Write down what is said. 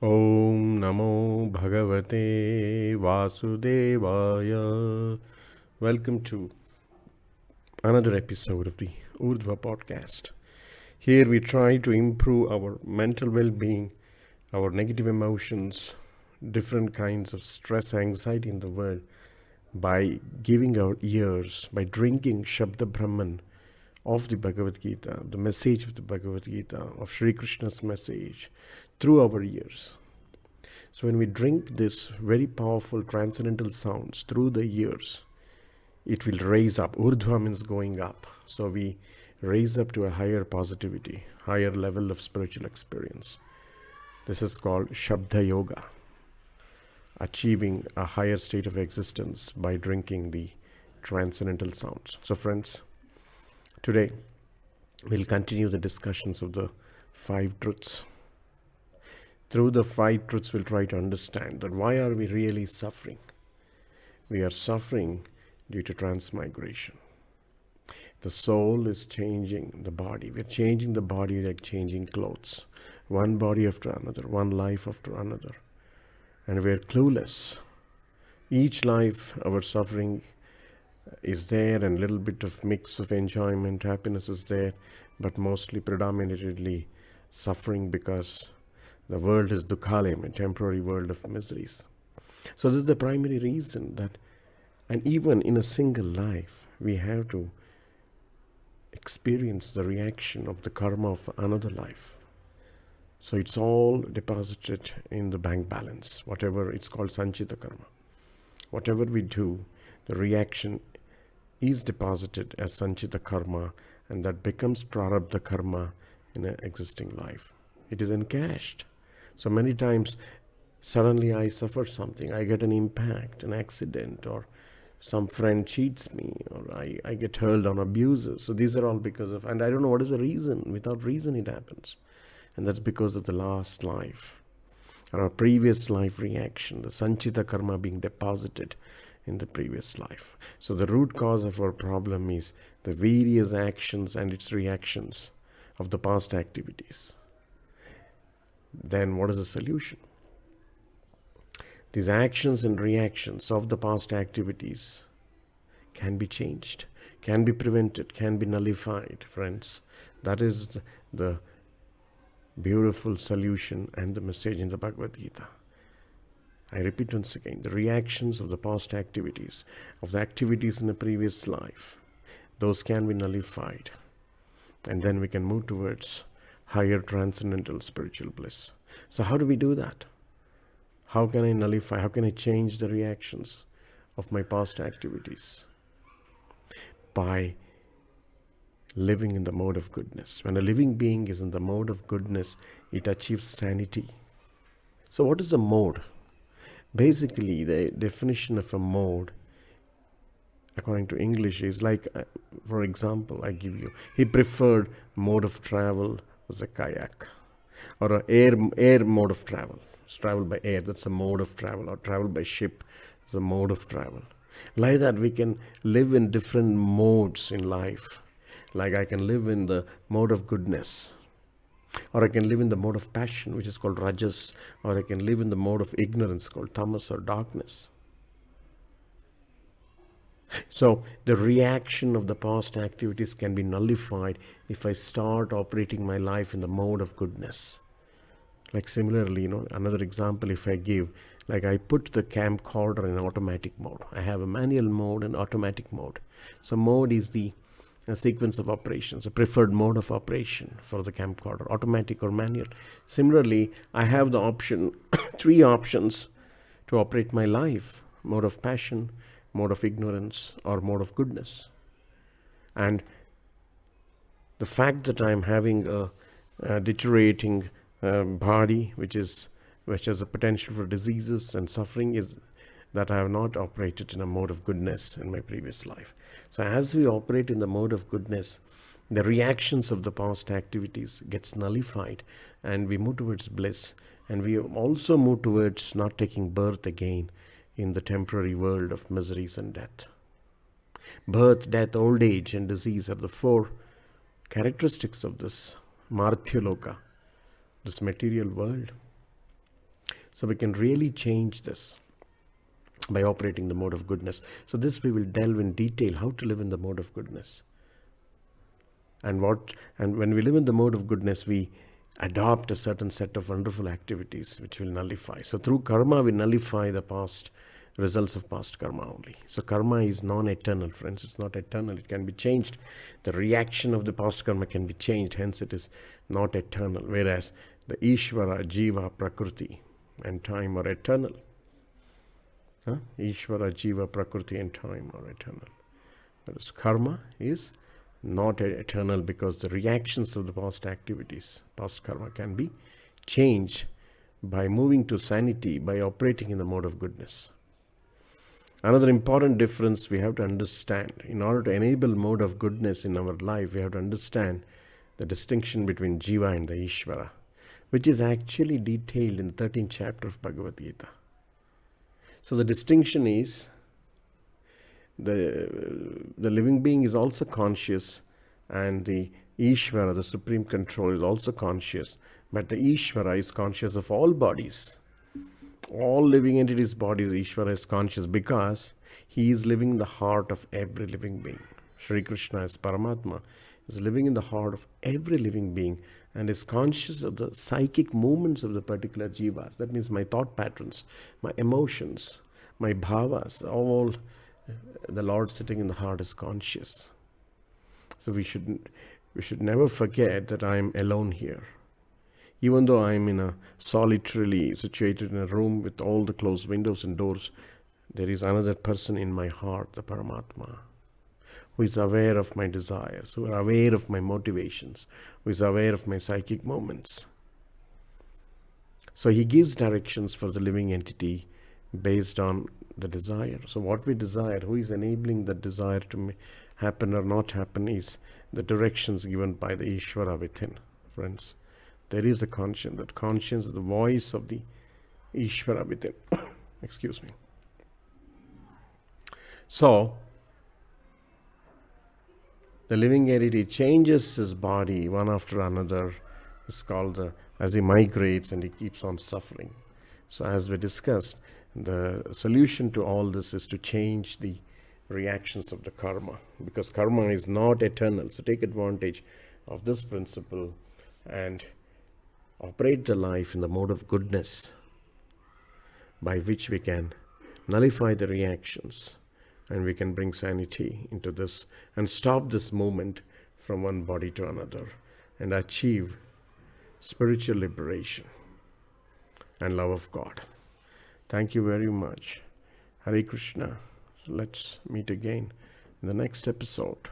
Om Namo Bhagavate Vasudevaya. Welcome to another episode of the Urdhva podcast. Here we try to improve our mental well being, our negative emotions, different kinds of stress, anxiety in the world by giving our ears, by drinking Shabda Brahman of the Bhagavad Gita, the message of the Bhagavad Gita, of Sri Krishna's message through our ears. So when we drink this very powerful transcendental sounds through the ears, it will raise up. Urdhva means going up. So we raise up to a higher positivity, higher level of spiritual experience. This is called Shabda Yoga, achieving a higher state of existence by drinking the transcendental sounds. So friends, today we'll continue the discussions of the 5 truths. Through the 5 truths, we'll try to understand that why are we really suffering? We are suffering due to transmigration. The soul is changing the body. We're changing the body like changing clothes. One body after another, one life after another. And we're clueless. Each life, our suffering is there, and a little bit of mix of enjoyment, happiness is there, but mostly predominantly suffering because the world is dukhalayam, a temporary world of miseries. So this is the primary reason that, and even in a single life, we have to experience the reaction of the karma of another life. So it's all deposited in the bank balance, whatever it's called sanchita karma. Whatever we do, the reaction is deposited as sanchita karma, and that becomes prarabdha karma in an existing life. It is encashed. So many times, suddenly I suffer something, I get an impact, an accident, or some friend cheats me, or I get hurled on abuses. So these are all because of, and I don't know what is the reason. Without reason it happens. And that's because of the last life, or a previous life reaction, the sanchita karma being deposited in the previous life. So the root cause of our problem is the various actions and its reactions of the past activities. Then what is the solution? These actions and reactions of the past activities can be changed, can be prevented, can be nullified, friends. That is the beautiful solution and the message in the Bhagavad Gita. I repeat once again, the reactions of the past activities, of the activities in a previous life, those can be nullified. And then we can move towards higher transcendental spiritual bliss. So how do we do that? How can I nullify, how can I change the reactions of my past activities? By living in the mode of goodness. When a living being is in the mode of goodness, it achieves sanity. So what is a mode? Basically, the definition of a mode, according to English, is like, for example, I give you, he preferred mode of travel was a kayak, or an air mode of travel. It's travel by air, that's a mode of travel, or travel by ship is a mode of travel. Like that, we can live in different modes in life. Like I can live in the mode of goodness, or I can live in the mode of passion, which is called rajas, or I can live in the mode of ignorance, called tamas or darkness. So the reaction of the past activities can be nullified if I start operating my life in the mode of goodness. Like similarly, another example if I give, like I put the camcorder in automatic mode. I have a manual mode and automatic mode. So mode is a sequence of operations, a preferred mode of operation for the camcorder, automatic or manual. Similarly, I have the option, 3 options to operate my life: mode of passion, mode of ignorance, or mode of goodness. And the fact that I'm having a deteriorating body, which has a potential for diseases and suffering, is that I have not operated in a mode of goodness in my previous life. So as we operate in the mode of goodness, the reactions of the past activities gets nullified, and we move towards bliss, and we also move towards not taking birth again in the temporary world of miseries and death. Birth, death, old age, and disease are the 4 characteristics of this Marthyaloka, this material world. So we can really change this by operating the mode of goodness. So this we will delve in detail, how to live in the mode of goodness. And when we live in the mode of goodness, we adopt a certain set of wonderful activities which will nullify. So through karma, we nullify the past results of past karma only. So karma is non-eternal, friends. It's not eternal. It can be changed. The reaction of the past karma can be changed. Hence, it is not eternal. Whereas the Ishvara, Jiva, Prakriti, and time are eternal. Ishvara, Jiva, Prakriti, and time are eternal. Whereas karma is not eternal, because the reactions of the past activities, past karma, can be changed by moving to sanity, by operating in the mode of goodness. Another important difference we have to understand, in order to enable mode of goodness in our life, we have to understand the distinction between Jiva and the Ishvara, which is actually detailed in the 13th chapter of Bhagavad Gita. So the distinction is, the living being is also conscious, and the Ishvara, the supreme control, is also conscious. But the Ishvara is conscious of all bodies. All living entities' bodies, Ishvara is conscious, because he is living in the heart of every living being. Sri Krishna as Paramatma is living in the heart of every living being and is conscious of the psychic movements of the particular jivas. That means my thought patterns, my emotions, my bhavas, all the Lord sitting in the heart is conscious. So we should never forget that I am alone here. Even though I am in a solitarily situated in a room with all the closed windows and doors, there is another person in my heart, the Paramatma, who is aware of my desires, who is aware of my motivations, who is aware of my psychic moments. So he gives directions for the living entity based on the desire. So what we desire, who is enabling the desire to happen or not happen, is the directions given by the Ishvara within. Friends, there is a conscience. That conscience is the voice of the Ishvara within. Excuse me. So the living entity changes his body one after another. It's called as he migrates, and he keeps on suffering. So as we discussed, the solution to all this is to change the reactions of the karma, because karma is not eternal. So take advantage of this principle and operate the life in the mode of goodness, by which we can nullify the reactions and we can bring sanity into this and stop this movement from one body to another and achieve spiritual liberation and love of God. Thank you very much. Hare Krishna. Let's meet again in the next episode.